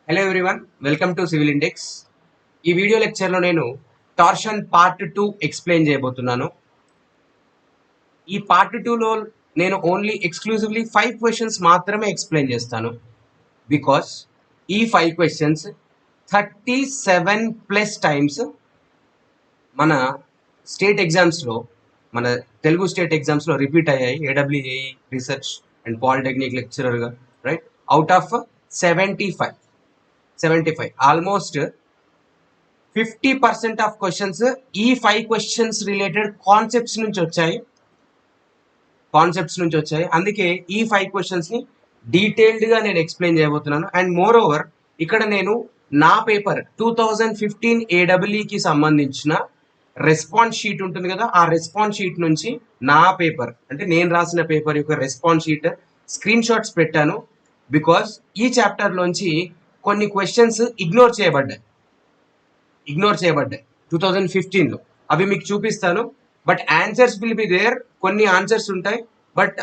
Hello everyone, welcome to civil index. ఈ video లెక్చర్లో నేను టార్షన్ పార్ట్ 2 ఎక్స్ప్లెయిన్ చేయబోతున్నాను. ఈ పార్ట్ 2లో నేను ఓన్లీ ఎక్స్క్లూజివ్లీ 5 క్వశ్చన్స్ మాత్రమే ఎక్స్ప్లెయిన్ చేస్తాను. బికాస్ ఈ 5 క్వశ్చన్స్ 37+ టైమ్స్ మన స్టేట్ ఎగ్జామ్స్లో, మన తెలుగు స్టేట్ ఎగ్జామ్స్లో రిపీట్ అయ్యాయి. ఏడబ్ల్యూఏఈ రీసెర్చ్ అండ్ పాలిటెక్నిక్ లెక్చరర్గా, right? Out of 75 almost 50% of questions ఈ 5 క్వశ్చన్స్ రిలేటెడ్ కాన్సెప్ట్స్ నుంచి వచ్చాయి. అందుకే ఈ 5 క్వశ్చన్స్ ని డీటెయిల్డ్ గా నేను ఎక్స్ప్లెయిన్ చేయబోతున్నాను. అండ్ మోర్ ఓవర్ ఇక్కడ నేను నా పేపర్ 2015 ఏడబ్ల్యూకి సంబంధించిన రెస్పాన్స్ షీట్ ఉంటుంది కదా, ఆ రెస్పాన్స్ షీట్ నుంచి నా పేపర్ అంటే నేను రాసిన పేపర్ యొక్క రెస్పాన్స్ షీట్ స్క్రీన్ షాట్స్ పెట్టాను. బికాస్ ఈ చాప్టర్ లోంచి కొన్ని క్వశ్చన్స్ ఇగ్నోర్ చేయబడ్డాయి 2015లో. అవి మీకు చూపిస్తాను. But answers will be there. కొన్ని ఆన్సర్స్ ఉంటాయి, బట్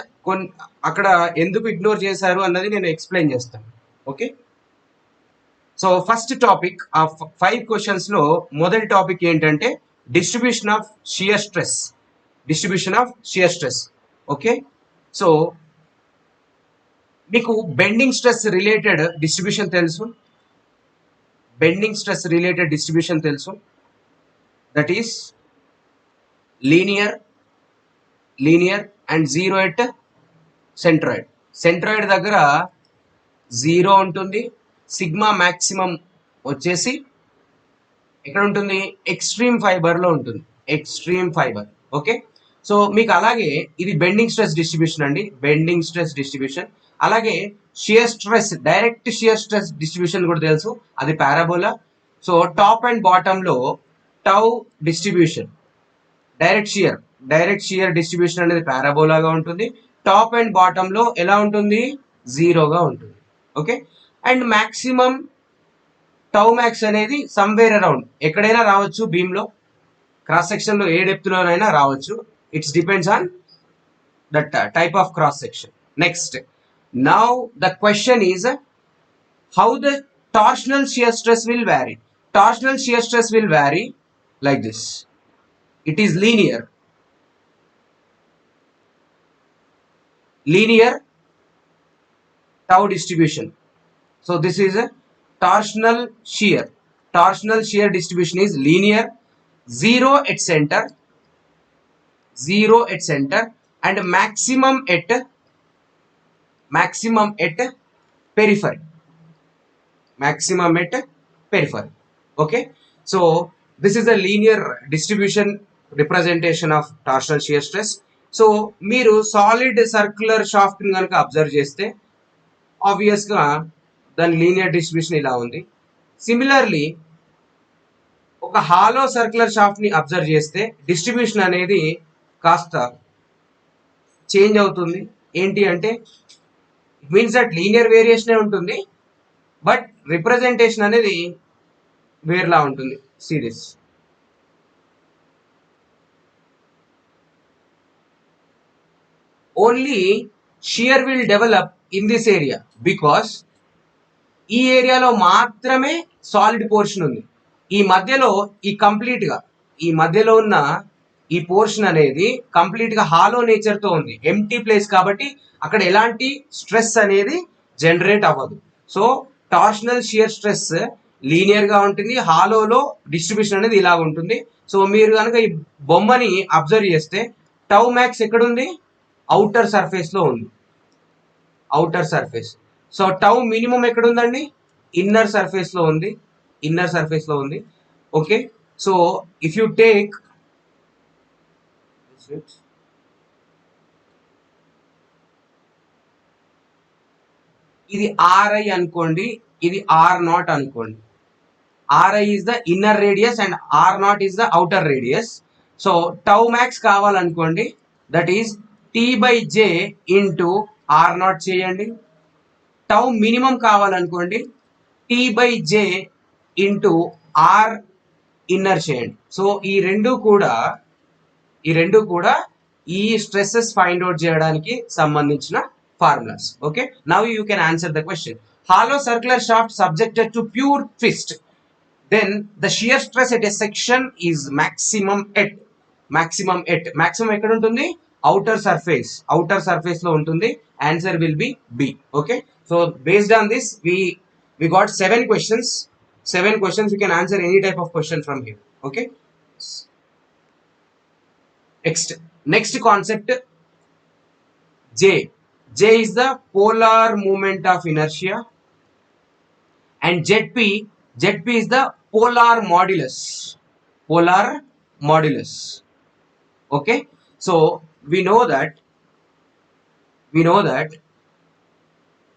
అక్కడ ఎందుకు ఇగ్నోర్ చేశారు అన్నది నేను ఎక్స్ప్లెయిన్ చేస్తాను. ఓకే, సో ఫస్ట్ టాపిక్ ఆ 5 క్వశ్చన్స్ లో మొదటి టాపిక్ ఏంటంటే distribution of shear stress. Okay, so మీకు బెండింగ్ స్ట్రెస్ రిలేటెడ్ డిస్ట్రిబ్యూషన్ తెలుసు. That is linear and zero at centroid దగ్గర 0 ఉంటుంది. సిగ్మా మ్యాక్సిమం వచ్చేసి ఎక్కడ ఉంటుంది? ఎక్స్ట్రీమ్ ఫైబర్లో ఉంటుంది. ఓకే, సో మీకు అలాగే ఇది బెండింగ్ స్ట్రెస్ డిస్ట్రిబ్యూషన్. అలాగే డైరెక్ట్ షియర్ స్ట్రెస్ డిస్ట్రిబ్యూషన్ కూడా తెలుసు, అది parabola. So top and bottom లో tau distribution, direct shear distribution అనేది పారాబోలాగా ఉంటుంది. టాప్ అండ్ బాటమ్ లో ఎలా ఉంటుంది? 0గా ఉంటుంది. Okay, and maximum tau max అనేది సమ్వేర్ అరౌండ్ ఎక్కడైనా రావచ్చు, బీమ్ లో క్రాస్ సెక్షన్ లో ఏ డెప్త్ లోనైనా రావచ్చు. It's depends on that type of cross section. Next, now the question is how the torsional shear stress will vary. Torsional shear stress will vary like this. It is linear tau distribution. So this is a torsional shear distribution is linear, zero at center and maximum at periphery. Okay, so this is a linear distribution representation of torsional shear stress. So మీరు solid circular shaft ని కనుక observe చేస్తే obvious గా దాని linear distribution ఇలా ఉంది. Similarly ఒక hollow circular shaft ని అబ్జర్వ్ చేస్తే డిస్ట్రిబ్యూషన్ అనేది కాస్త చేంజ్ అవుతుంది. ఏంటి అంటే it means that linear variation ఉంటుంది, బట్ రిప్రజెంటేషన్ అనేది వేర్లా ఉంటుంది. Series only shear will develop in this area because ఈ ఏరియాలో మాత్రమే సాలిడ్ పోర్షన్ ఉంది. ఈ మధ్యలో ఈ మధ్యలో ఉన్న ఈ పోర్షన్ అనేది కంప్లీట్ గా హాలో నేచర్ తో ఉంది, ఎంటీ ప్లేస్ కాబట్టి అక్కడ ఎలాంటి స్ట్రెస్ అనేది జనరేట్ అవ్వదు. So torsional shear stress linear గా ఉంటుంది, హాలోలో డిస్ట్రిబ్యూషన్ అనేది ఇలా ఉంటుంది. సో మీరు కనుక ఈ బొమ్మని అబ్జర్వ్ చేస్తే టౌ మ్యాక్స్ ఎక్కడుంది? అవుటర్ సర్ఫేస్ లో ఉంది. సో టౌ మినిమం ఎక్కడ ఉందండి? ఇన్నర్ సర్ఫేస్ లో ఉంది. Okay, so if you take ఇది ఆర్ఐ అనుకోండి, ఇది R0 అనుకోండి. RI is the inner radius and R0 is the outer radius. So tau max కావాలనుకోండి, that is T/J into R0 చేయండి. టౌ మినిమం కావాలనుకోండి, T/J ఇంటూ R ఇన్నర్ చేయండి. So ఈ రెండు కూడా ఈ స్ట్రెస్సెస్ ఫైండ్ అవుట్ చేయడానికి సంబంధించిన formulas. Okay, now you can answer the question. hollow circular shaft subjected to pure twist, then the shear stress at a section is maximum ఎక్కడ ఉంటుంది, outer surface లో ఉంటుంది. Answer will be B. Okay, so based on this we got 7 questions. You can answer any type of question from here. Okay, next concept, J is the polar moment of inertia, and Zp is the polar modulus. Okay, so we know that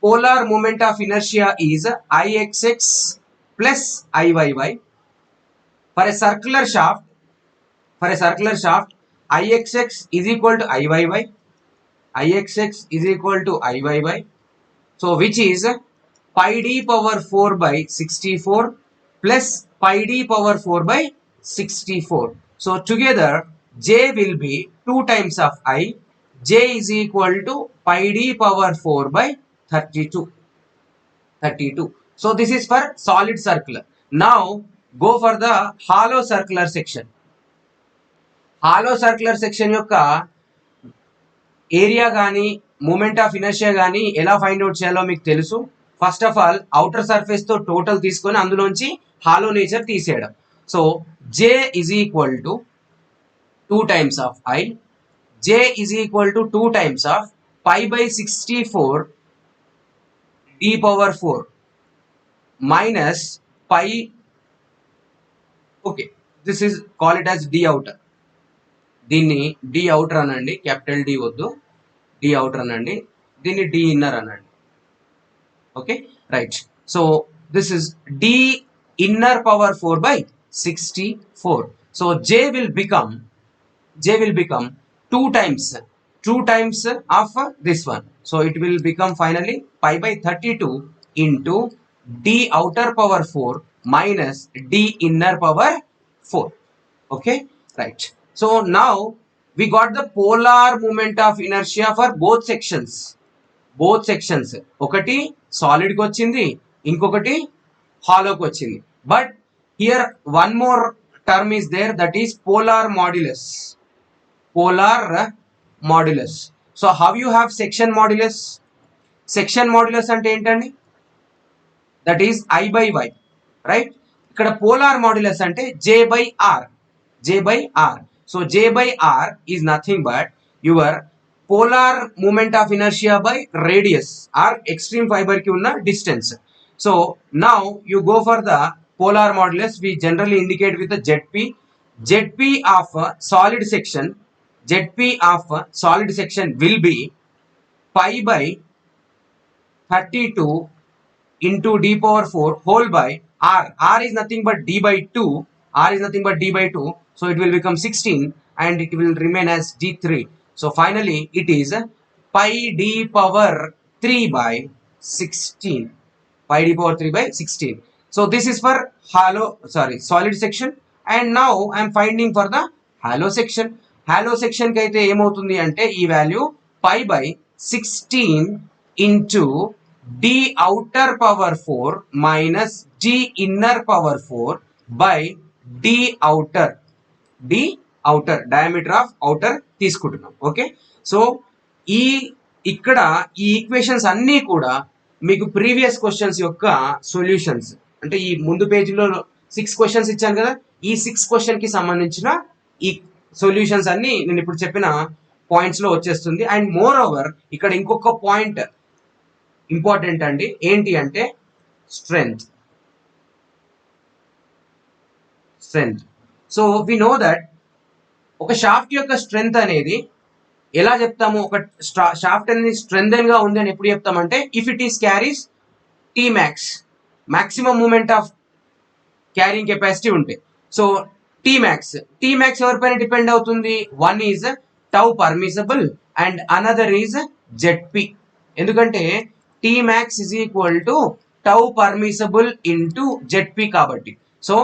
polar moment of inertia is Ixx plus Iyy. For a circular shaft, Ixx is equal to Iyy. So which is pi d power 4 by 64 plus pi d power 4 by 64. So together J will be 2 times of I. J is equal to pi d power 4 by 32. So this is for solid circular. Now go for the hollow circular section. Hollow circular section యొక్క area కానీ moment of inertia కానీ ఎలా find out చేయాలో మీకు తెలుసు. First of all outer surface తో total తీసుకొని అందులోంచి హాలో నేచర్ తీసేయడం. So J is equal to 2 times of I. J is equal to 2 times of pi by 64 d power 4 minus pi. Okay, this is call it as d outer. దీన్ని D outer అనండి, capital D వద్దు, D outer అనండి, దీన్ని D inner అనండి. Okay right. So this is D inner power 4 by 64. సో J will become 2 times of this one. So it will become finally pi by 32 into d outer power 4 minus d inner power 4. Okay, right. So now we got the polar moment of inertia for both sections. ఒకటి solid కి వచ్చింది, ఇంకొకటి hollow కి వచ్చింది. But here one more term is there, that is polar modulus. So how you have section modulus? Section modulus అంటే ఏంటండి? That is I by Y, right? ఇక్కడ polar modulus అంటే J by R. So J by R is nothing but your polar moment of inertia by radius or extreme fiber ki unna distance. So now you go for the polar modulus. We generally indicate with the Zp of solid section will be pi by 32 into d power 4 whole by R. R is nothing but d by 2. So it will become 16 and it will remain as d3. So finally it is pi d power 3 by 16. So this is for solid section. And now I am finding for the hollow section. Hollow section ki aithe em avutundi ante ee value pi by 16 into d outer power 4 minus d inner power 4 by d outer diameter of outer తీసుకుంటున్నాం. Okay, so ఇక్కడ ఈ equations అన్నీ కూడా మీకు previous questions యొక్క solutions. అంటే ఈ ముందు పేజీలో 6 క్వశ్చన్స్ ఇచ్చాను కదా, ఈ 6 క్వశ్చన్ కి సంబంధించిన ఈ సొల్యూషన్స్ అన్ని నేను ఇప్పుడు చెప్పిన పాయింట్స్ లో వచ్చేస్తుంది. అండ్ మోర్ ఓవర్ ఇక్కడ ఇంకొక పాయింట్ ఇంపార్టెంట్ అండి, ఏంటి అంటే strength. So we know that ఒక షాఫ్ట్ యొక్క స్ట్రెంగ్త్ అనేది ఎలా చెప్తాము? ఒక షాఫ్ట్ అనేది స్ట్రెంగ్థెన్ గా ఉంది అని ఎప్పుడు చెప్తామంటే if it is carries T max, maximum moment of carrying capacity ఉంటే. సో టీ మ్యాక్స్ ఎవరిపైన డిపెండ్ అవుతుంది? One is tau permissible and another is ZP. ఎందుకంటే T max is equal to tau permissible into ZP కాబట్టి. So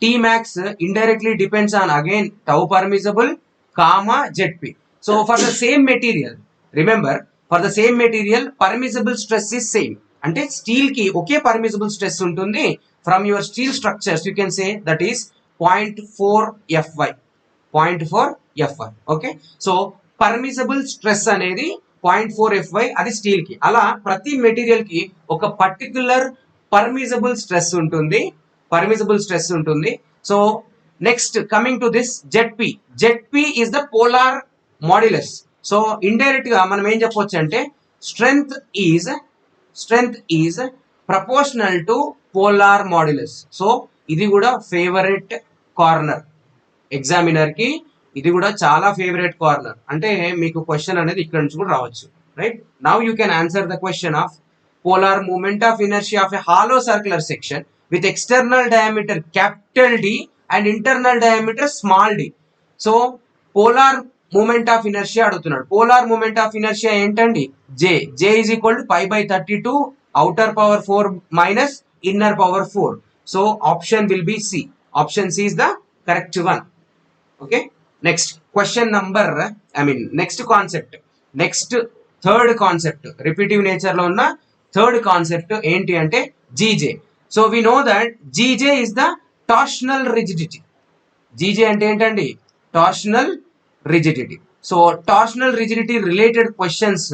T max indirectly depends on again tau permissible comma Zp. So for the same material, remember, for the same material permissible stress is same. అంటే steel కి ఒకే permissible stress ఉంటుంది. From your steel structures you can say that is 0.4 FY. 0.4 FY. Okay, so permissible stress అనేది 0.4 FY, అది steel కి. అలా ప్రతి material కి ఒక పర్టికులర్ పర్మిసిబుల్ స్ట్రెస్ ఉంటుంది, so next coming to this Z P is the polar modulus. So indirect గా మనం ఏం చెప్పొచ్చు అంటే strength is proportional to polar modulus. So ఇది కూడా ఫేవరెట్ కార్నర్ ఎగ్జామినర్ కి, ఇది కూడా చాలా ఫేవరెట్ కార్నర్. అంటే మీకు క్వశ్చన్ అనేది ఇక్కడ నుంచి కూడా రావచ్చు, right? Now you can answer the question of polar moment of inertia of a hollow circular section with external diameter capital D and internal diameter small d. So polar moment of inertia అడుగుతున్నాడు. Polar moment of inertia ఏంటండి? J is equal to π/32 outer power 4 minus inner power 4. So option will be C. Option C is the correct one. Okay, next question number next concept, third concept, repetitive nature లో ఉన్న third concept ఏంటి అంటే GJ. So we know that GJ is the torsional rigidity. GJ అంటే ఏంటండి? Torsional rigidity. So torsional rigidity related questions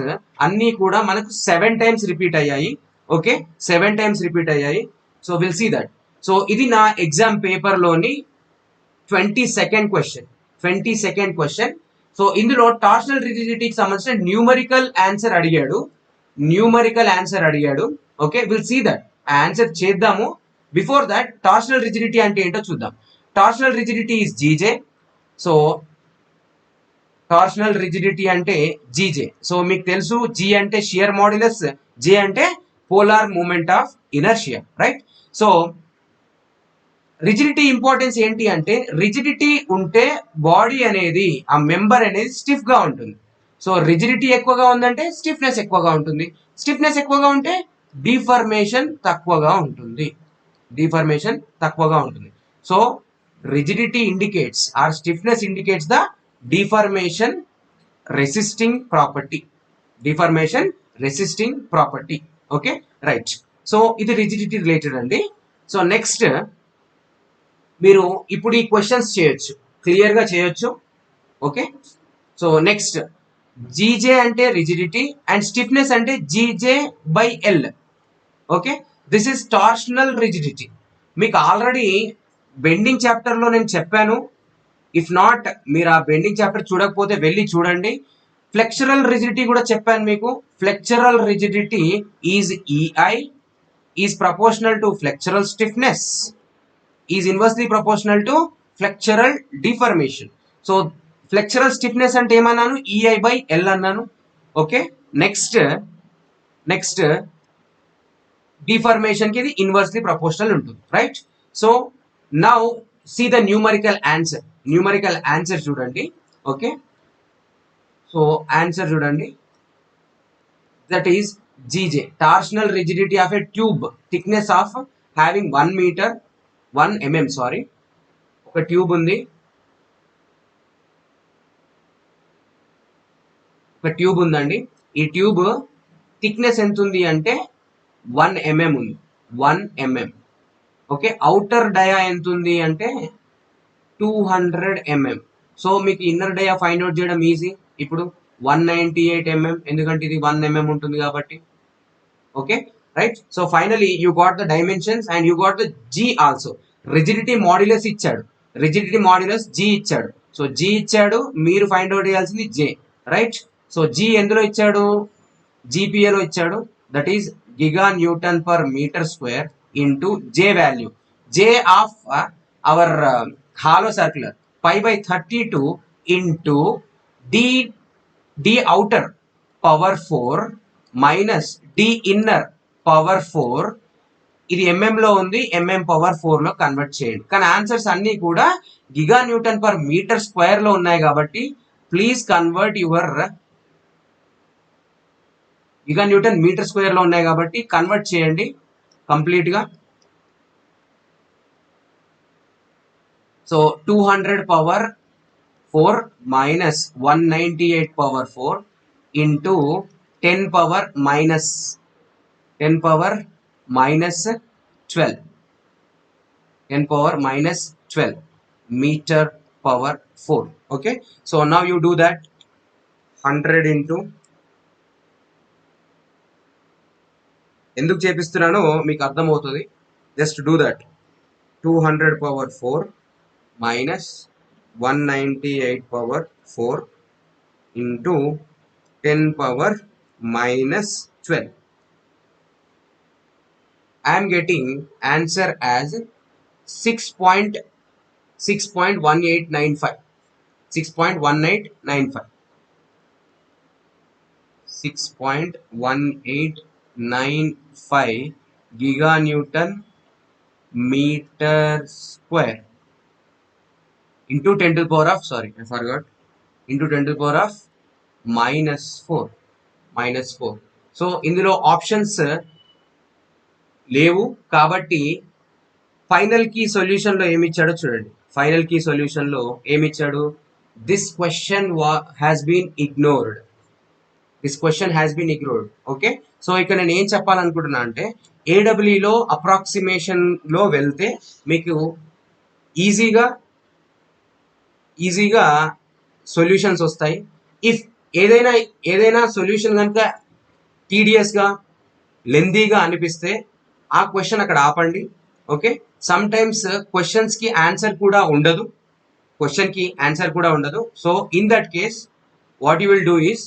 అన్నీ కూడా మనకు 7 times repeat అయ్యాయి. ఓకే, 7 times రిపీట్ అయ్యాయి. So will see that. So ఇది నా ఎగ్జామ్ పేపర్ లోని 22nd క్వశ్చన్. సో ఇందులో టార్షనల్ రిజిడిటీకి సంబంధించిన న్యూమరికల్ ఆన్సర్ అడిగాడు. Okay, will see that. Answer చేద్దాము. బిఫోర్ దట్ టార్షనల్ రిజిడిటీ అంటే ఏంటో చూద్దాం. Torsional rigidity is GJ. So torsional rigidity అంటే జీజే. సో మీకు తెలుసు, జీ అంటే షియర్ మాడ్యులస్, జే అంటే polar moment of inertia, right? So rigidity importance ఏంటి అంటే, రిజిడిటీ ఉంటే బాడీ అనేది, ఆ మెంబర్ అనేది స్టిఫ్ గా ఉంటుంది. సో రిజిడిటీ ఎక్కువగా ఉందంటే స్టిఫ్నెస్ ఎక్కువగా ఉంటుంది. స్టిఫ్నెస్ ఎక్కువగా ఉంటే డిఫర్మేషన్ తక్కువగా ఉంటుంది. So rigidity indicates or stiffness indicates the deformation resisting property. Okay, right. So ఇది రిజిడిటీ రిలేటెడ్ అండి. సో నెక్స్ట్ మీరు ఇప్పుడు ఈ క్వశ్చన్స్ చేయొచ్చు, క్లియర్ గా చేయొచ్చు. ఓకే, సో నెక్స్ట్ జీజే అంటే రిజిడిటీ అండ్ స్టిఫ్నెస్ అంటే GJ/L. Okay, this is torsional rigidity. మీకు ఆల్రెడీ బెండింగ్ చాప్టర్ లో నేను చెప్పాను. ఇఫ్ నాట్, మీరు ఆ బెండింగ్ చాప్టర్ చూడకపోతే వెళ్ళి చూడండి. ఫ్లెక్చరల్ రిజిడిటీ కూడా చెప్పాను మీకు. Flexural rigidity is EI is proportional to flexural stiffness is inversely proportional to flexural deformation. So flexural stiffness అంటే ఏమన్నాను? EI/L అన్నాను. ఓకే, నెక్స్ట్ డిఫర్మేషన్ కి ఇది ఇన్వర్స్లీ ప్రపోర్షనల్ ఉంటుంది, right? So now see the numerical answer చూడండి. Okay, so answer చూడండి. That is GJ, torsional rigidity of a tube, thickness of having 1 meter 1 mm. Sorry, ఒక tube ఉంది, ఉందండి. ఈ ట్యూబ్ థిక్నెస్ ఎంత ఉంది అంటే 1 mm ఉంది, 1 mm. ఓకే, అవుటర్ డయా ఎంత ఉంది అంటే 200 mm. సో మీకు ఇన్నర్ డయా ఫైండ్ అవుట్ చేయడం ఈజీ. ఇప్పుడు 198 mm, ఎందుకంటే ఇది 1 mm ఉంటుంది కాబట్టి. Okay, right. So finally you got the dimensions and you got the G also. Rigidity modulus ఇచ్చాడు, జీ ఇచ్చాడు. సో జీ ఇచ్చాడు, మీరు ఫైండ్ అవుట్ చేయాల్సింది జే, రైట్? సో జీ ఎందులో ఇచ్చాడు? జీపీఏలో ఇచ్చాడు. That is giga newton per metre square into J value. J of our hollow circular π/32 into D outer power 4 minus D inner power 4. ఇది mm లో ఉంది, mm పవర్ 4 లో convert చేయండి. కానీ ఆన్సర్స్ అన్ని కూడా giga newton per metre square లో ఉన్నాయి కాబట్టి please convert your giga newton metre square లో ఉన్నాయి కాబట్టి కన్వర్ట్ చేయండి కంప్లీట్ గా. So 200 power 4 minus 198 power 4 into 10 power minus 10 power minus 12, 10 power minus 12 meter power 4. Okay, so now you do that. 100 into, ఎందుకు చేపిస్తున్నానో మీకు అర్థమవుతుంది, just do that. 200 power 4 minus 198 power 4 into 10 power minus 12. I am getting answer as 6.1895. 6.1895. 6.1895 giganewton meter square into 10 to the power of, sorry I forgot, into 10 to the power of minus 4. So ఇందులో options లేవు కాబట్టి final key solution లో ఏమి ఇచ్చాడో చూడండి. Final key solution లో ఏమి ఇచ్చాడు, this question has been ignored. This question has been ignored. Okay, so ఇక్కడ నేను ఏం చెప్పాలనుకుంటున్నా అంటే ఏడబ్ల్యూలో అప్రాక్సిమేషన్ లో వెళ్తే మీకు ఈజీగా సొల్యూషన్స్ వస్తాయి. ఇఫ్ ఏదైనా సొల్యూషన్ కనుక టీడీఎస్గా లెందీగా అనిపిస్తే ఆ క్వశ్చన్ అక్కడ ఆపండి. ఓకే, సమ్ టైమ్స్ క్వశ్చన్స్కి ఆన్సర్ కూడా ఉండదు. So in that case what you will do is,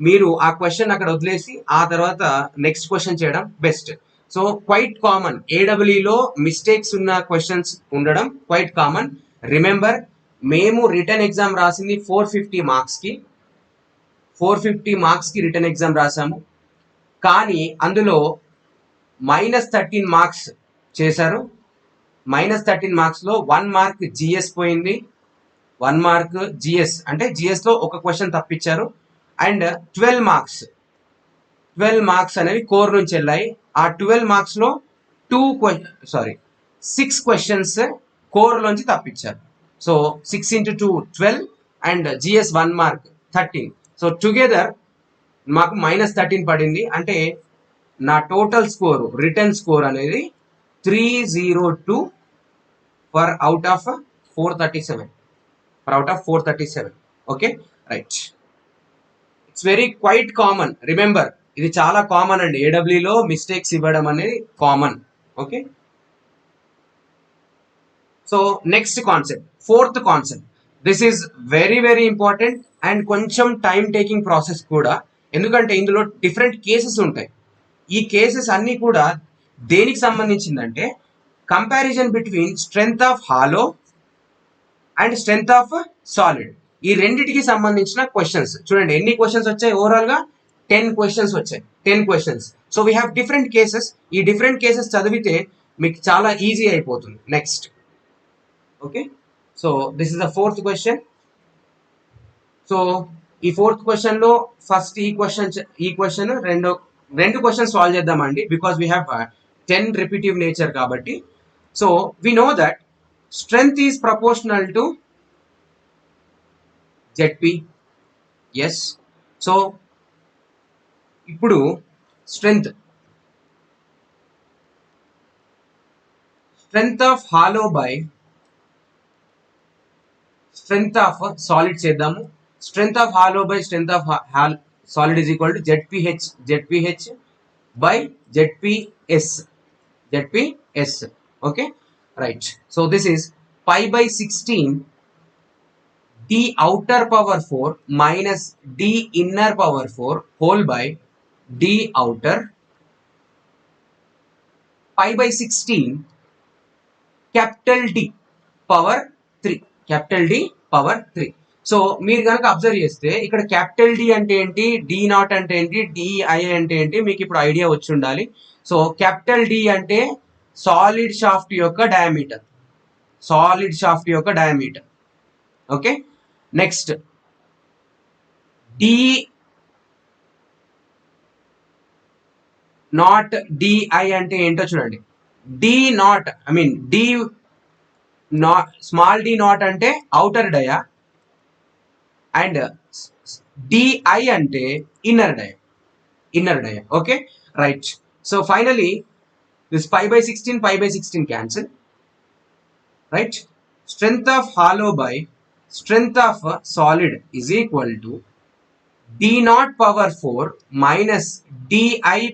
మీరు ఆ క్వశ్చన్ అక్కడ వదిలేసి ఆ తర్వాత నెక్స్ట్ క్వశ్చన్ చేయడం బెస్ట్. సో క్వైట్ కామన్, ఏడబ్ల్యూలో మిస్టేక్స్ ఉన్న క్వశ్చన్స్ ఉండడం క్వైట్ కామన్. రిమెంబర్, మేము రిటర్న్ ఎగ్జామ్ రాసింది 450 మార్క్స్కి రిటర్న్ ఎగ్జామ్ రాసాము. కానీ అందులో -13 మార్క్స్ చేశారు. -13 మార్క్స్లో 1 మార్క్ జిఎస్ పోయింది. 1 మార్క్ జిఎస్ అంటే జిఎస్లో ఒక క్వశ్చన్ తప్పించారు. అండ్ 12 మార్క్స్ అనేవి కోర్ నుంచి వెళ్ళాయి. ఆ 12 మార్క్స్లో 6 క్వశ్చన్స్ కోర్లోంచి తప్పించారు. So 6 into 2 12 and GS 1 mark 13. So together మాకు -13 పడింది. అంటే నా టోటల్ స్కోర్, రిటర్న్ స్కోర్ అనేది 302 for out of 437. Okay, right. It's very quiet common. Remember, ఇది చాలా కామన్ అండి. ఏడబ్ల్యూలో మిస్టేక్స్ ఇవ్వడం అనేది common. Okay, so next concept, fourth concept. This is very very important and కొంచెం టైం టేకింగ్ ప్రాసెస్ కూడా. ఎందుకంటే ఇందులో డిఫరెంట్ కేసెస్ ఉంటాయి. ఈ కేసెస్ అన్నీ కూడా దేనికి సంబంధించిందంటే comparison between strength of hollow and strength of solid. ఈ రెండిటికి సంబంధించిన క్వశ్చన్స్. చూడండి ఎన్ని క్వశ్చన్స్ వచ్చాయి, ఓవరాల్గా 10 క్వశ్చన్స్ వచ్చాయి. 10 questions. So we have different cases. ఈ డిఫరెంట్ కేసెస్ చదివితే మీకు చాలా ఈజీ అయిపోతుంది. Next, okay, so this is the fourth question. So ఈ ఫోర్త్ క్వశ్చన్లో ఫస్ట్ ఈ క్వశ్చన్ రెండు క్వశ్చన్ సాల్వ్ చేద్దామండి. Because we have 10 repetitive nature కాబట్టి. So we know that strength is proportional to ZP. Yes, so ఇప్పుడు strength of hollow by strength of solid చేద్దాము. Strength of hollow by strength of solid is equal to ZPH by ZPS. Okay, right. So this is pi by 16 d outer power 4 minus d inner power 4 whole by d outer pi by 16 capital D power 3. So మీరు కనుక observe చేస్తే ఇక్కడ capital D అంటే ఏంటి, did not అంటే ఏంటి, DI అంటే ఏంటి, మీకు ఇప్పుడు ఐడియా వచ్చి ఉండాలి. సో క్యాపిటల్ డి అంటే సాలిడ్ షాఫ్ట్ యొక్క diameter. Okay, next did not DI అంటే ఏంటో చూడండి. Did not did not, small did not అంటే అవుటర్ డయా అండ్ డిఐ అంటే inner dia. Okay, right. So finally this pi by 16 cancel, right? Strength of hollow by strength of solid is equal to d naught power 4 minus di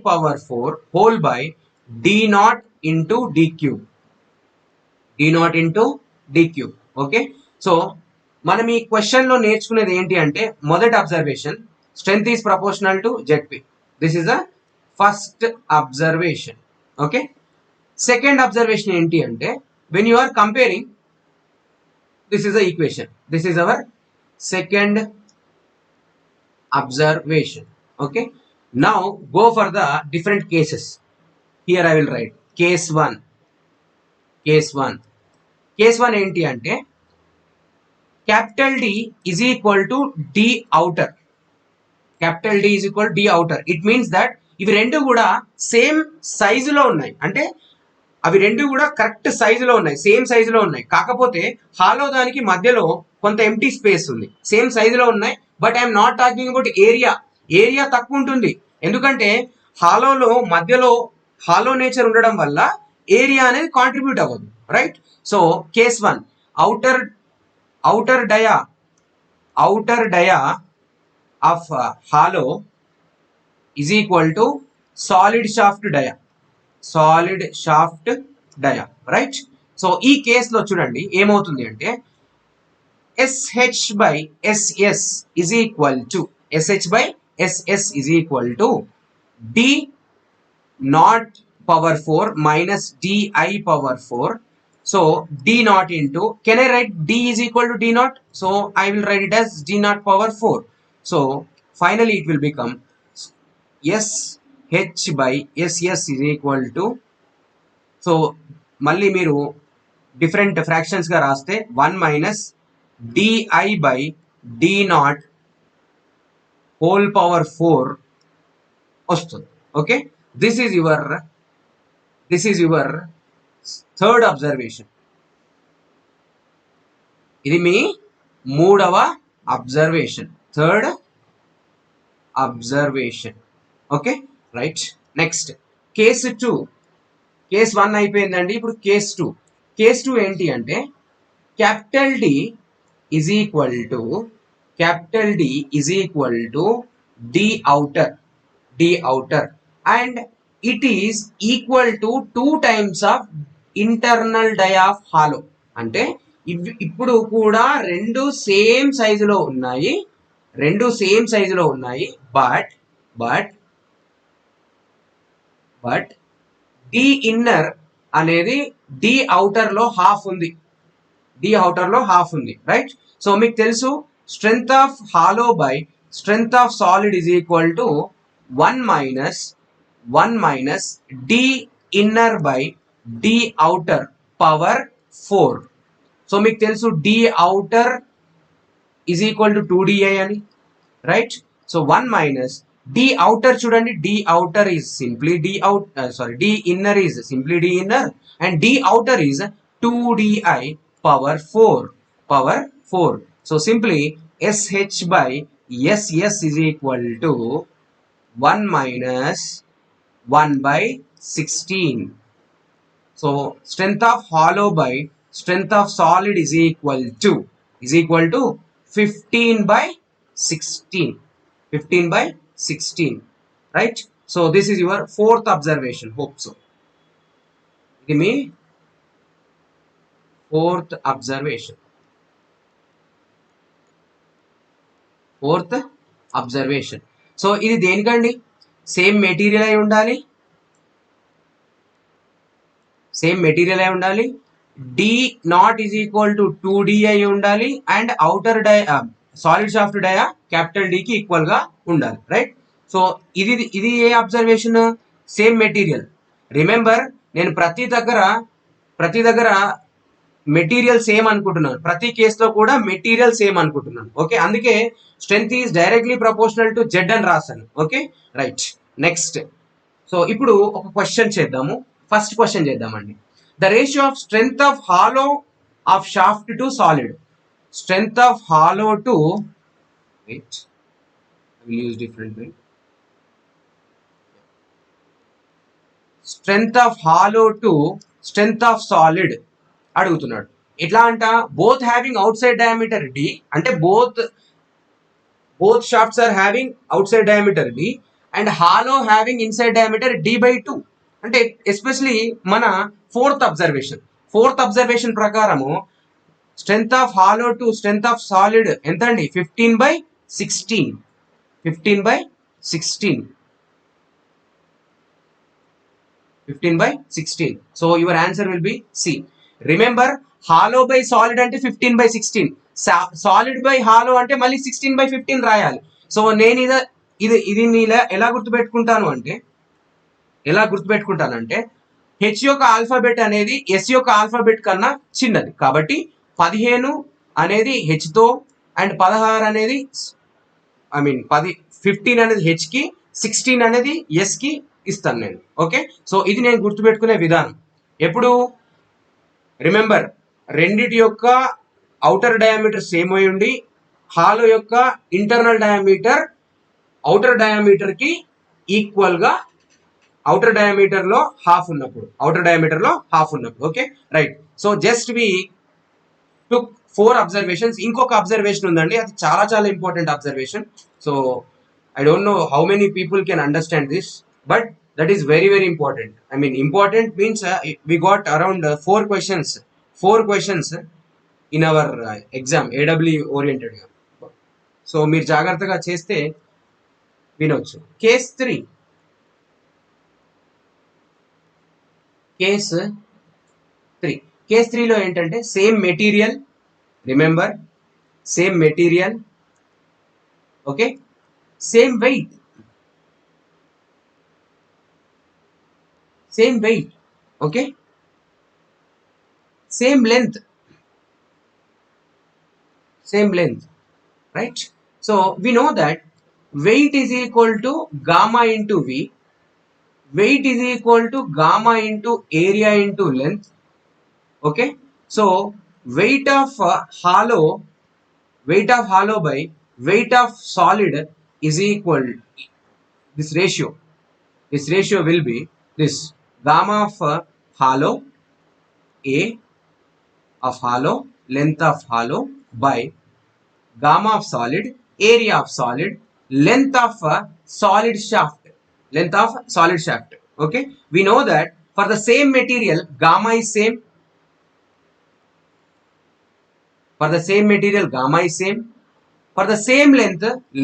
power 4 whole by d naught into d cube, d naught into d cube. Okay, so మనం ఈ question లో నేర్చుకునేది ఏంటి అంటే, మొదటి observation strength is proportional to ZP. This is the first observation. Okay, second observation ఏంటి అంటే, when you are comparing, this is the equation, this is our second observation. Okay, now go for the different cases. Here I will write case 1. case 1 ఏంటి అంటే, capital D is equal to D outer. capital D is equal to D outer. It means that ఇవి రెండు కూడా same సైజులో ఉన్నాయి, అంటే అవి రెండు కూడా కరెక్ట్ సైజులో ఉన్నాయి, సేమ్ సైజులో ఉన్నాయి. కాకపోతే హాలో దానికి మధ్యలో కొంత ఎంటీ స్పేస్ ఉంది, సేమ్ సైజులో ఉన్నాయి. But I'm not talking about area. Area తక్కువ ఉంటుంది, ఎందుకంటే హాలోలో మధ్యలో హాలో నేచర్ ఉండడం వల్ల ఏరియా అనేది కాంట్రిబ్యూట్ అవ్వదు, right? So case 1, outer dia of hollow is equal to solid shaft dia, right? So ఈ కేసులో చూడండి ఏమవుతుంది అంటే, SH by SS is equal to D naught power 4 minus DI power 4. So D naught into, can I write D is equal to D naught? So I will write it as D naught power 4. So finally it will become SH by SS is equal to, so మళ్ళీ మీరు different fractions గా రాస్తే 1 minus DI by D naught whole power 4 వస్తుంది. Okay, this is your third observation. ఇది మీ మూడవ observation, third observation. Okay, right. Next case 2. Case 1 అయిపోయిందండి, ఇప్పుడు case 2. Case 2 ఏంటి అంటే, capital D is equal to D outer and it is equal to 2 times of internal dia of hollow. అంటే ఇప్పుడు కూడా రెండు సేమ్ సైజులో ఉన్నాయి, బట్ డి ఇన్నర్ అనేది డి అవుటర్ లో హాఫ్ ఉంది, రైట్? సో మీకు తెలుసు strength of hollow by strength of solid is equal to 1 minus D inner by D outer power 4. So మీకు తెలుసు D outer is equal to 2DI అని, right? So 1 minus D outer, చూడండి D outer is simply D inner is simply D inner and D outer is 2DI power 4. So simply SH by SS is equal to 1 minus 1 by 16. So strength of hollow by strength of solid is equal to 15 by 16, right? So this is your fourth observation. Hope so. Give me fourth observation. So ఇది దేనికండి? Same material అయి ఉండాలి, D naught is equal to 2DI ఉండాలి and outer solid shaft dia capital D కి equal గా ఉండాలి, right? So ఇది ఏ అబ్జర్వేషన్? Same material. రిమెంబర్, నేను ప్రతి దగ్గర మెటీరియల్ సేమ్ అనుకుంటున్నాను, ప్రతి కేసులో కూడా మెటీరియల్ సేమ్ అనుకుంటున్నాను. ఓకే, అందుకే strength is directly proportional to Z అని రాశాను. Okay, right. నెక్స్ట్, సో ఇప్పుడు ఒక క్వశ్చన్ చేద్దాము. ఫస్ట్ క్వశ్చన్ చేద్దామండి. The ratio of strength of hollow of shaft to solid. Strength of hollow to, wait, I will use different way. Strength of hollow to strength of solid అడుగుతున్నాడు. ఎట్లా అంట, both having outside diameter D, అంటే both shafts are having outside diameter d and hollow having inside diameter d by 2. అంటే especially మన fourth observation ప్రకారము strength of hollow to strength of solid ఎంత అండి, 15/16. 15/16. So your answer will be C. Remember, hollow by solid అంటే 15/16, solid by hollow అంటే మళ్ళీ 16/15 రాయాలి. So నేను ఇది ఎలా గుర్తుపెట్టుకుంటానంటే హెచ్ యొక్క ఆల్ఫాబెట్ అనేది ఎస్ యొక్క ఆల్ఫాబెట్ కన్నా చిన్నది కాబట్టి 15 అనేది హెచ్తో అండ్ 16 అనేది 15 అనేది హెచ్కి, 16 అనేది ఎస్కి ఇస్తాను నేను. ఓకే, సో ఇది నేను గుర్తుపెట్టుకునే విధానం. ఎప్పుడు రిమెంబర్, రెండిటి యొక్క అవుటర్ డయామీటర్ సేమ్ అయి ఉండి హాలో యొక్క ఇంటర్నల్ డయామీటర్ అవుటర్ డయామీటర్కి ఈక్వల్గా outer diameter లో హాఫ్ ఉన్నప్పుడు, okay right. So just we took 4 observations. ఇంకొక అబ్జర్వేషన్ ఉందండి, అది చాలా చాలా important observation. So I don't know how many people can understand this, but that is very very important. Important means we got around 4 questions in our exam, A W ఓరియంటెడ్గా. So మీరు జాగ్రత్తగా చేస్తే వినొచ్చు. కేస్ 3 కేస్ 3లో ఏంటంటే same material, remember same material, okay, same weight, okay, same length, right? So we know that weight is equal to gamma into v, weight is equal to gamma into area into length. Okay, so weight of hollow by weight of solid is equal, this ratio will be this gamma of hollow, a of hollow, length of hollow by gamma of solid, area of solid, length of solid shaft. Okay, we know that for the same material gamma is same, for the same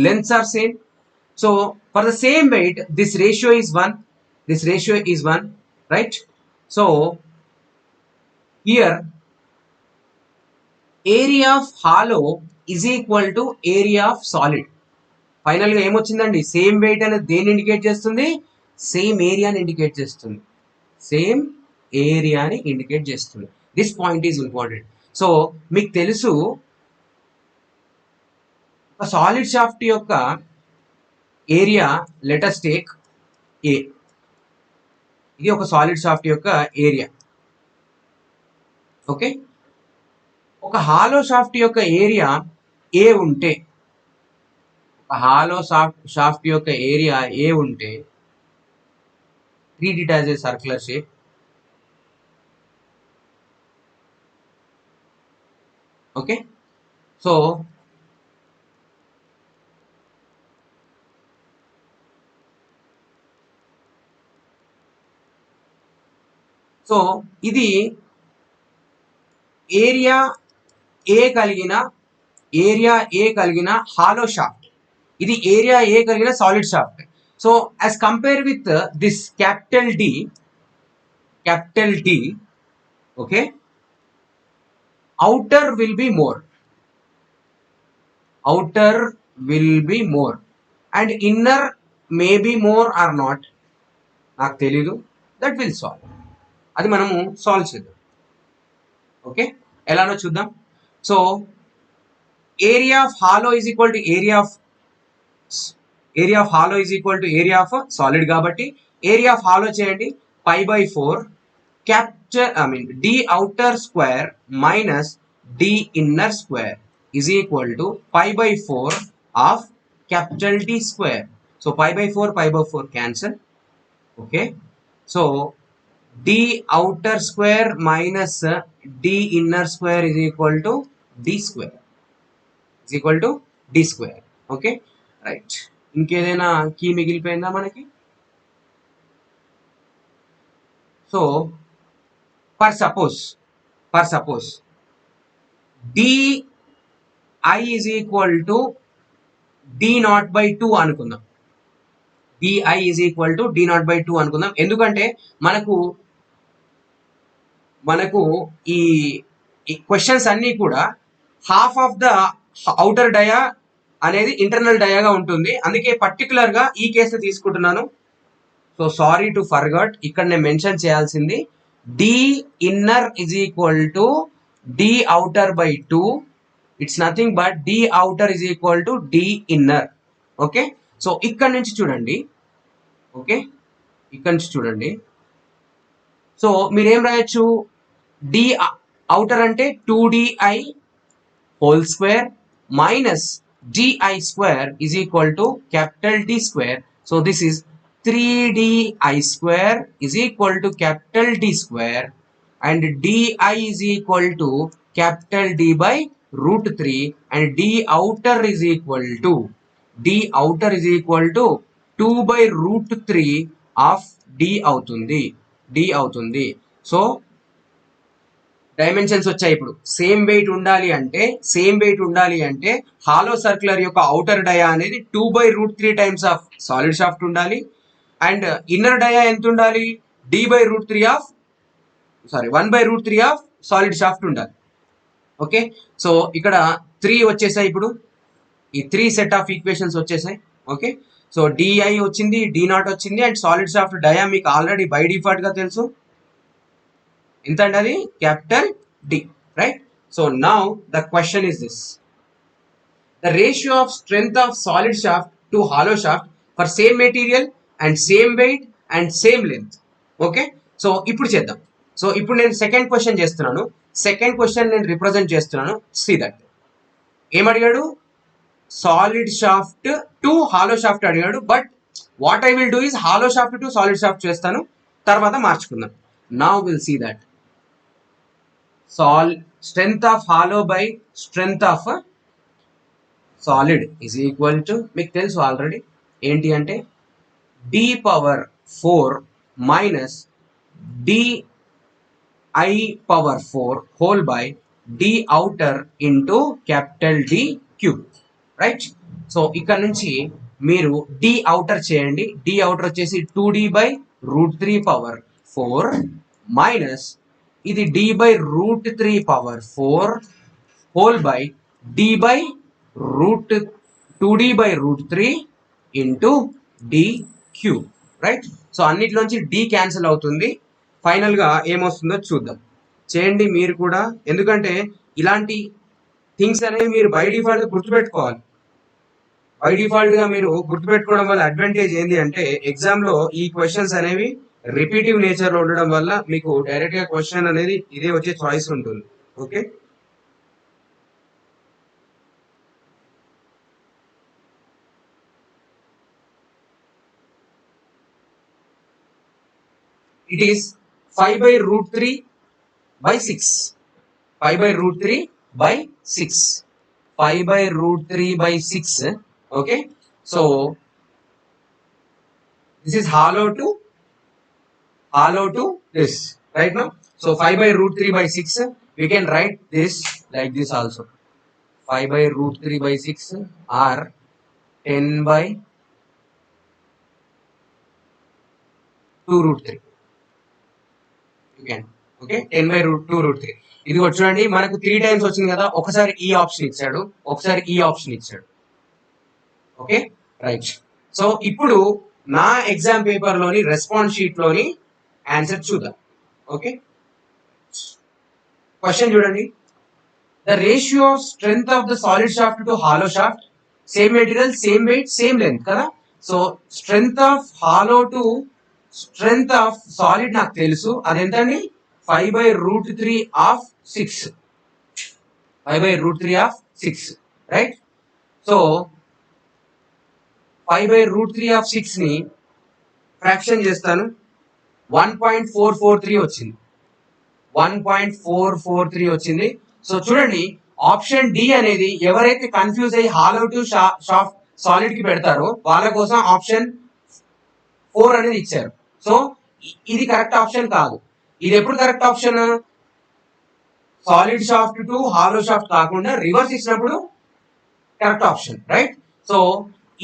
lengths are same. So for the same weight this ratio is 1, right? So here area of hollow is equal to area of solid. Final గా ఏమొచ్చిందండి, same wait అనేది దేన్ని indicate చేస్తుంది, same ఏరియాని indicate చేస్తుంది. This point is important. So మీకు తెలుసు, ఒక solid shaft యొక్క ఏరియా, లెటస్ టేక్ ఏ, ఇది ఒక సాలిడ్ షాఫ్ట్ యొక్క ఏరియా. ఓకే, ఒక హాలో షాఫ్ట్ యొక్క ఏరియా ఏ ఉంటే, treat it as a circular shape. Okay, so ఇది ఏరియా ఏ కలిగిన హాలో షాఫ్ట్, ఇది ఏరియా ఏ కలిగిన solid shaft. So as compare with this capital D, okay, outer will be more and inner may be more or not, నాకు తెలీదు, that will solve, అది మనము solve చేద్దాం. Okay, ఎలానో చూద్దాం. So area of hollow is equal to area of solid కాబట్టి area of hollow చేయండి, π/4 d outer square minus d inner square is equal to π/4 of capital D square. So π/4 cancel. Okay, so d outer square minus d inner square is equal to d square okay right. ఇంకేదైనా key మిగిలిపోయిందా మనకి? So for suppose di is equal to d naught by 2 అనుకుందాం. di is equal to d naught by 2 అనుకుందాం. ఎందుకంటే మనకు ఈ questions అన్నీ కూడా half of the outer డయా అనేది ఇంటర్నల్ డయాగా ఉంటుంది. అందుకే పర్టికులర్ గా ఈ కేసు తీసుకుంటున్నాను. సో సారీ టు ఫర్గట్, ఇక్కడ నేను మెన్షన్ చేయాల్సింది D inner is equal to D outer by 2. It's nothing but D outer is equal to D inner. Okay, so ఇక్కడ నుంచి చూడండి. ఓకే, ఇక్కడ నుంచి చూడండి. సో మీరేం రాయొచ్చు? డి అవుటర్ అంటే 2di whole square minus di square is equal to capital D square. So this is 3di square is equal to capital D square and di is equal to capital D by root 3 and d outer is equal to 2 by root 3 of d అవుతుంది. So dimensions వచ్చాయి. ఇప్పుడు same wait ఉండాలి అంటే hollow circular యొక్క outer డయా అనేది 2 by root 3 times of solid shaft ఉండాలి. And inner డయా ఎంత ఉండాలి? 1 by root 3 of solid shaft ఉండాలి. ఓకే, సో ఇక్కడ 3 వచ్చేసాయి. ఇప్పుడు ఈ 3 సెట్ ఆఫ్ ఈక్వేషన్స్ వచ్చేసాయి. ఓకే, సో డిఐ వచ్చింది, డి నాట్ వచ్చింది అండ్ సాలిడ్ షాఫ్ట్ డయా మీకు ఆల్రెడీ బై డిఫాల్ట్ గా తెలుసు. ఎంత అండి? అది capital D, right? So now the question is this: the ratio of strength of solid shaft to hollow shaft for same material and same weight and same length. Okay, so ఇప్పుడు చేద్దాం. So ఇప్పుడు నేను second question చేస్తున్నాను. Second question నేను represent చేస్తున్నాను. See that ఏమడిగాడు? Solid shaft to hollow shaft అడిగాడు. But what I will do is hollow shaft to solid shaft చేస్తాను, తర్వాత మార్చుకుందాం. Now will see that strength of hollow by strength of solid is equal to, మీకు తెలుసు already ఏంటి అంటే d power 4 minus d I power 4 whole by d outer into capital D cube, right? So ఇక్కడ నుంచి మీరు d outer చేయండి. d outer వచ్చేసి 2d by root 3 power 4 minus ఇది d by root 3 power 4 whole by d by root 2d by root 3 into d cube, right? So అన్నిటిలోంచి d cancel అవుతుంది. Final గా ఏమొస్తుందో చూద్దాం. చేయండి మీరు కూడా, ఎందుకంటే ఇలాంటి థింగ్స్ అనేవి మీరు బై డిఫాల్ట్ గుర్తుపెట్టుకోవాలి. బై డిఫాల్ట్ గా మీరు గుర్తుపెట్టుకోవడం వల్ల అడ్వాంటేజ్ ఏంటి అంటే ఎగ్జామ్ లో ఈ క్వశ్చన్స్ అనేవి రిపీటివ్ నేచర్ లో ఉండడం వల్ల మీకు డైరెక్ట్ గా క్వశ్చన్ అనేది ఇదే వచ్చే చాయిస్ ఉంటుంది. Okay, it is 5 by root 3 by 6. 5 by root 3 by 6. 5 by root 3 by 6. Okay, so this is hollow to this, right? Now so 5 by root 3 by 6 we can write this like this also. 5 by root 3 by 6 or 10 by 2 root 3 you can. Okay, 10 by 2 root 3. ఇది చూడండి మనకు 3 times వచ్చింది కదా. ఒకసారి ఈ option ఇచ్చాడు, ఒకసారి ఈ ఆప్షన్ ఇచ్చాడు. Okay right. సో ఇప్పుడు నా ఎగ్జామ్ పేపర్ లోని రెస్పాన్స్ షీట్ లోని ఆన్సర్ చూద్దాం. ఓకే, క్వశ్చన్ చూడండి. The ratio of strength of the solid shaft to hollow shaft, same material same weight same length కదా. So strength of hollow to strength of solid నాకు తెలుసు, అదెంతండి? 5 by root 3 of 6. 5 by root 3 of 6, right? So 5 by root 3 of 6 ని fraction చేస్తాను. 1.443 వచ్చింది. 1.443 వచ్చింది. So చూడండి, option D అనేది ఎవరైతే కన్ఫ్యూజ్ అయ్యి హాలో టు షాఫ్ట్ సాలిడ్ కి పెడతారో వాళ్ళ కోసం ఆప్షన్ 4 అనేది ఇచ్చారు. సో ఇది కరెక్ట్ ఆప్షన్ కాదు. ఇది ఎప్పుడు correct option? Solid shaft to hollow shaft కాకుండా రివర్స్ ఇచ్చినప్పుడు కరెక్ట్ ఆప్షన్, రైట్? సో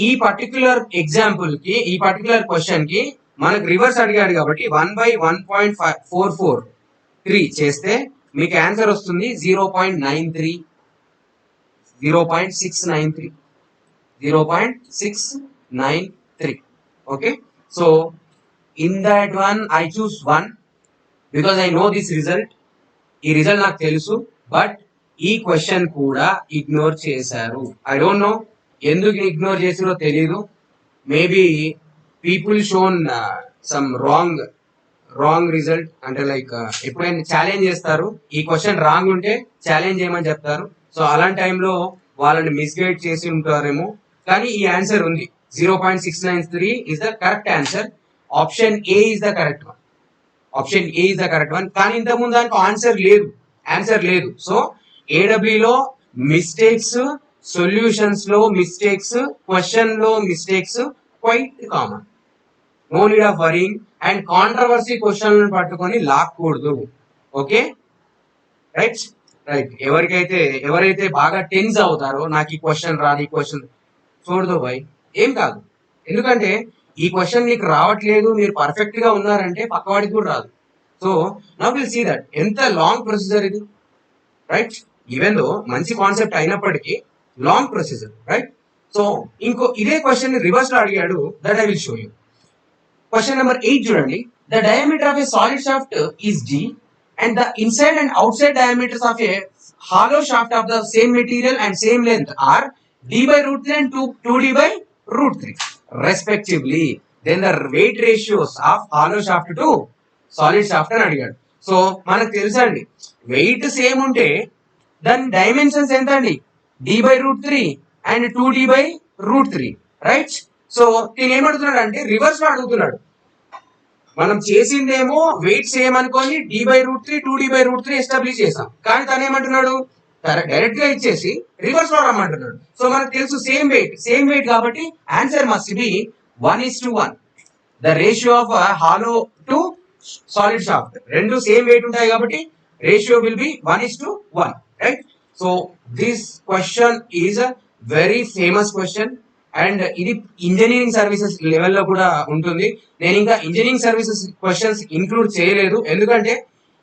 ఈ పర్టికులర్ ఎగ్జాంపుల్ కి, ఈ పర్టికులర్ క్వశ్చన్ కి మనకు రివర్స్ అడిగాడు కాబట్టి 1/1.443 చేస్తే మీకు ఆన్సర్ వస్తుంది 0.93, 0.693, 0.693. Okay, so in that one I choose 1 because I know this result. ఈ రిజల్ట్ నాకు తెలుసు, బట్ ఈ క్వశ్చన్ కూడా ఇగ్నోర్ చేశారు. ఐ డోంట్ నో ఎందుకు ఇగ్నోర్ చేసిరో తెలీదు. Maybe people shown some wrong result. అంటే లైక్ ఎప్పుడైనా ఛాలెంజ్ చేస్తారు, ఈ క్వశ్చన్ రాంగ్ ఉంటే ఛాలెంజ్ చేయమని చెప్తారు. సో అలాంటి టైంలో వాళ్ళని మిస్గైడ్ చేసి ఉంటారేమో. కానీ ఈ ఆన్సర్ ఉంది, 0.693 is the correct answer. Option A is the correct one. Option A is the correct one. కానీ ఇంతకుముందు దానికి ఆన్సర్ లేదు. సో ఏడబ్ల్యూలో మిస్టేక్స్, సొల్యూషన్స్ లో మిస్టేక్స్, క్వశ్చన్ లో mistakes quite common. No need of worrying. And controversy question పట్టుకొని లాక్కూడదు. Okay, right. ఎవరైతే బాగా టెన్స్ అవుతారో, నాకు ఈ క్వశ్చన్ రాదు, ఈ క్వశ్చన్ చూడదు భయ్, ఏం కాదు. ఎందుకంటే ఈ క్వశ్చన్ మీకు రావట్లేదు, మీరు పర్ఫెక్ట్ గా ఉన్నారంటే పక్కవాడికి కూడా రాదు. So now will see that ఎంత లాంగ్ ప్రొసీజర్ ఇది, రైట్? ఈవెన్ దో మంచి కాన్సెప్ట్ అయినప్పటికీ లాంగ్ ప్రొసీజర్, రైట్? సో ఇంకో ఇదే క్వశ్చన్ రివర్స్ లో అడిగాడు, that I will show you. Question number 8 చూడండి. The diameter of a solid shaft is d and the inside and outside diameters of a hollow shaft of the same material and same length are d by root 3 and 2d by root 3 respectively. Then the weight ratios of hollow shaft to solid shaft అని అడిగాడు. So మనకు తెలుసండి, wait same ఉంటే దాని dimensions ఎంత అండి? d by root 3 and 2d by root 3, right? So నేను ఏమడుగుతున్నాడు అంటే రివర్స్ లో అడుగుతున్నాడు. మనం చేసిందేమో వెయిట్ సేమ్ అనుకొని d by root 3, 2d by root 3 establish చేసాం. కానీ తను ఏమంటున్నాడు, డైరెక్ట్ గా ఇచ్చేసి రివర్స్ లో రమ్మంటున్నాడు. సో మనకు తెలుసు సేమ్ వెయిట్ కాబట్టి answer must be 1:1. The ratio of hollow to solid shaft రెండు సేమ్ వెయిట్ ఉంటాయి కాబట్టి ratio will be 1:1, right? So this question is a very famous question and ఇది ఇంజనీరింగ్ సర్వీసెస్ లెవెల్లో కూడా ఉంటుంది. నేను ఇంకా ఇంజనీరింగ్ సర్వీసెస్ క్వశ్చన్స్ ఇంక్లూడ్ చేయలేదు, ఎందుకంటే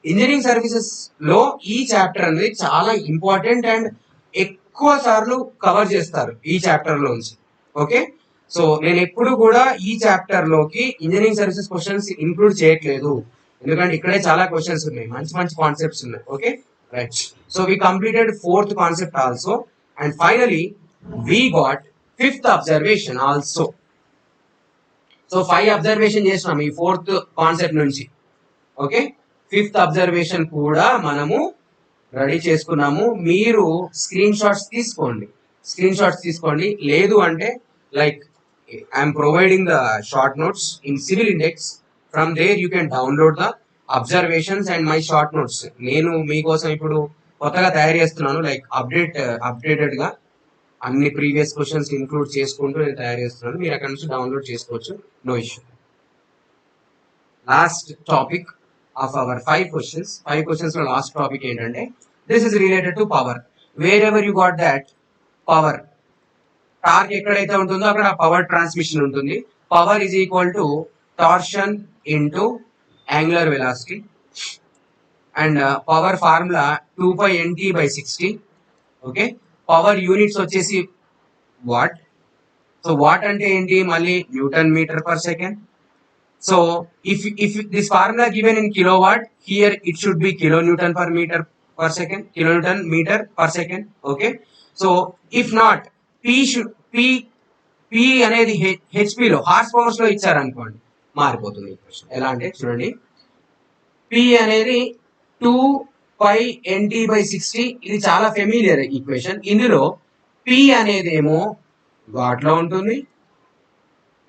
ఇంజనీరింగ్ సర్వీసెస్ లో ఈ చాప్టర్ అనేది చాలా ఇంపార్టెంట్ అండ్ ఎక్కువ సార్లు కవర్ చేస్తారు ఈ చాప్టర్ లోంచి. ఓకే, సో నేను ఎప్పుడు కూడా ఈ చాప్టర్ లోకి ఇంజనీరింగ్ సర్వీసెస్ క్వశ్చన్స్ ఇంక్లూడ్ చేయట్లేదు, ఎందుకంటే ఇక్కడే చాలా క్వశ్చన్స్ ఉన్నాయి, మంచి కాన్సెప్ట్స్ ఉన్నాయి. Okay, right. So we completed 4th concept also and finally we got 5th observation also. So 5 observation చేసినాం ఈ 4th కాన్సెప్ట్ నుంచి. ఓకే, 5th అబ్జర్వేషన్ కూడా మనము రెడీ చేసుకున్నాము. మీరు స్క్రీన్ షాట్స్ తీసుకోండి. లేదు అంటే like I'm providing the short notes in civil index. From there you can download the observations and my short notes. నేను మీకోసం ఇప్పుడు కొత్తగా తయారు చేస్తున్నాను, లైక్ అప్డేటెడ్ గా అన్ని ప్రీవియస్ క్వశ్చన్స్ ఇంక్లూడ్ చేసుకుంటూ నేను తయారు చేస్తున్నాను. మీరు అక్కడ నుంచి డౌన్లోడ్ చేసుకోవచ్చు, no issue. Last topic of our 5 questions లో లాస్ట్ టాపిక్ ఏంటంటే this is related to power. Wherever you got that power, torque ఎక్కడైతే ఉంటుందో అక్కడ పవర్ ట్రాన్స్మిషన్ ఉంటుంది. Power is equal to torsion into angular velocity and power formula 2π/nt/60. Okay, power units వచ్చేసి watt. So watt అంటే ఏంటి, మళ్ళీ newton metre per second. So if this formula given in kilowatt, here it should be kilonewton per meter per second, kilonewton meter per second. Okay, so if not p అనేది HP లో horse powers లో ఇచ్చారనుకోండి మారిపోతుంది equation. ఎలా అంటే చూడండి, p అనేది 2π/nt/60. ఇది చాలా ఫెమిలియర్ ఈక్వేషన్. ఇందులో p అనేదేమో వాట్ లో ఉంటుంది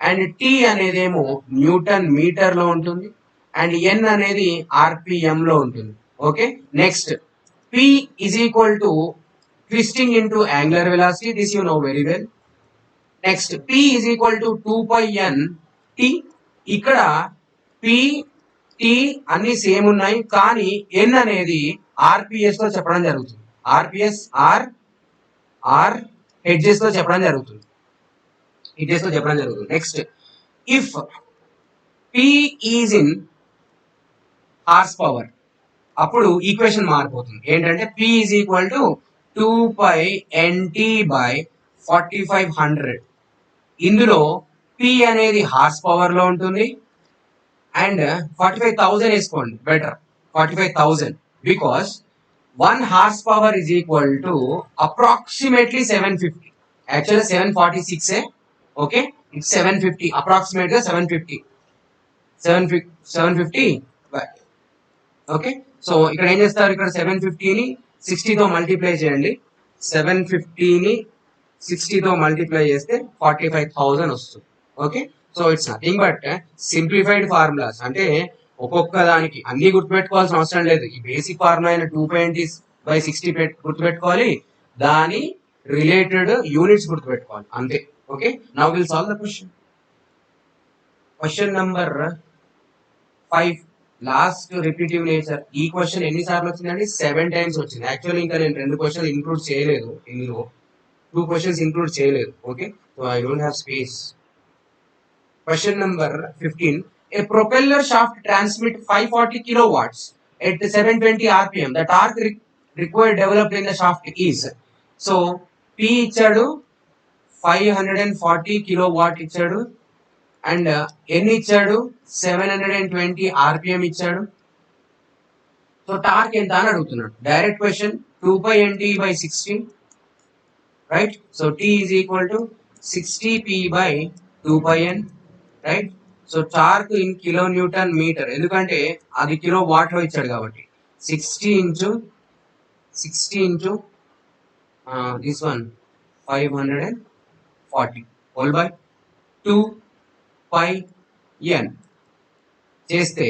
అండ్ టీ అనేదేమో న్యూటన్ మీటర్ లో ఉంటుంది అండ్ ఎన్ అనేది ఆర్పిఎం లో ఉంటుంది. Okay, next P is equal to twisting into angular velocity, this you know very well. Next P is equal to 2πn T. ఇక్కడ P T అన్ని same ఉన్నాయి, కానీ ఎన్ అనేది ఆర్పిఎస్ తో చెప్పడం జరుగుతుంది. ఆర్పిఎస్ ఆర్ హెడ్జెస్ తో చెప్పడం జరుగుతుంది. Next if P is in horse power, అప్పుడు ఈక్వేషన్ మారిపోతుంది. ఏంటంటే P is equal to 2πnt/4500. ఇందులో పి అనేది హార్స్ పవర్ లో ఉంటుంది అండ్ 45,000 వేసుకోండి, better 45,000, because 1 horse power is equal to approximately 750. యాక్చువల్గా 746. ఓకే, ఇట్స్ 750, అప్రాక్సిమేట్ గా 750. ఓకే, సో ఇక్కడ ఏం చేస్తారు, ఇక్కడ 750ని 60తో మల్టిప్లై చేయండి. 750ని 60తో మల్టిప్లై చేస్తే 45,000 వస్తుంది. Okay, so it's nothing but simplified formulas. అంటే ఒక్కొక్క దానికి అన్ని గుర్తుపెట్టుకోవాల్సిన అవసరం లేదు. ఈ బేసిక్ ఫార్ములా అయిన 220/60 గుర్తుపెట్టుకోవాలి, దాని రిలేటెడ్ యూనిట్స్ గుర్తుపెట్టుకోవాలి, అంతే. Okay, now will solve the question. Question number 5, last repetitive nature. ఈ క్వశ్చన్ ఎన్నిసార్లు వచ్చిందండి? 7 times వచ్చింది. యాక్చువల్లీ ఇంకా నేను 2 క్వశ్చన్స్ ఇంక్లూడ్ చేయలేదు, ఇందులో 2 క్వశ్చన్స్ ఇంక్లూడ్ చేయలేదు. Okay, so I don't have space. Question number 15. A propeller shaft transmit 540 kilowatts at 720 rpm. The torque required developed in the shaft is. So P ఇచ్చాడు 540 kilowatt ఇచ్చాడు and N ఇచ్చాడు 720 rpm ఇచ్చాడు. So torque ఎంత అని అడుగుతున్నాడు. Direct question 2πnt/60, right. So T is equal to 60p/2πn, right. So torque in kilo newton metre, ఎందుకంటే అది kilo watt లో ఇచ్చాడు కాబట్టి 60 into this one 540 whole by 2πn చేస్తే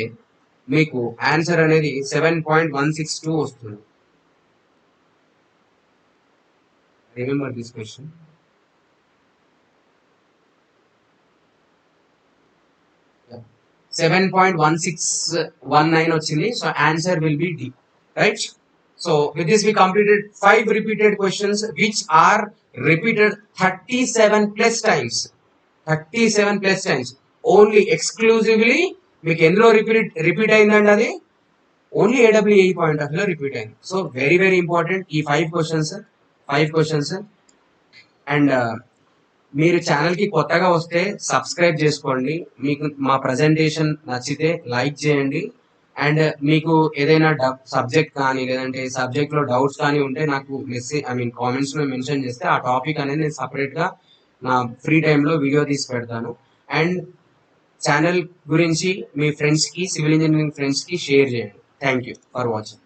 మీకు ఆన్సర్ అనేది 7.162 వస్తుంది. Remember this question. 7.1619 వచ్చింది. So answer will be D, right. So with this we completed 5 repeated questions which are repeated 37 plus times. Only exclusively మీకు ఎందులో రిపీట్ అయిందండి? అది only AWE point of లో రిపీట్ అయింది. సో వెరీ వెరీ ఇంపార్టెంట్ ఈ 5 questions. And మీరు channel కి కొత్తగా వస్తే సబ్స్క్రైబ్ చేసుకోండి. మీకు మా ప్రజెంటేషన్ నచ్చితే లైక్ చేయండి. అండ్ మీకు ఏదైనా సబ్జెక్ట్ కానీ లేదంటే సబ్జెక్ట్ లో డౌట్స్ కానీ ఉంటే నాకు కామెంట్స్ లో మెన్షన్ చేస్తే ఆ టాపిక్ అనేది నేను సపరేట్ గా నా ఫ్రీ టైంలో వీడియో తీసి పెడతాను. అండ్ ఛానల్ గురించి మీ ఫ్రెండ్స్ కి, సివిల్ ఇంజనీరింగ్ ఫ్రెండ్స్ కి షేర్ చేయండి. Thank you for watching.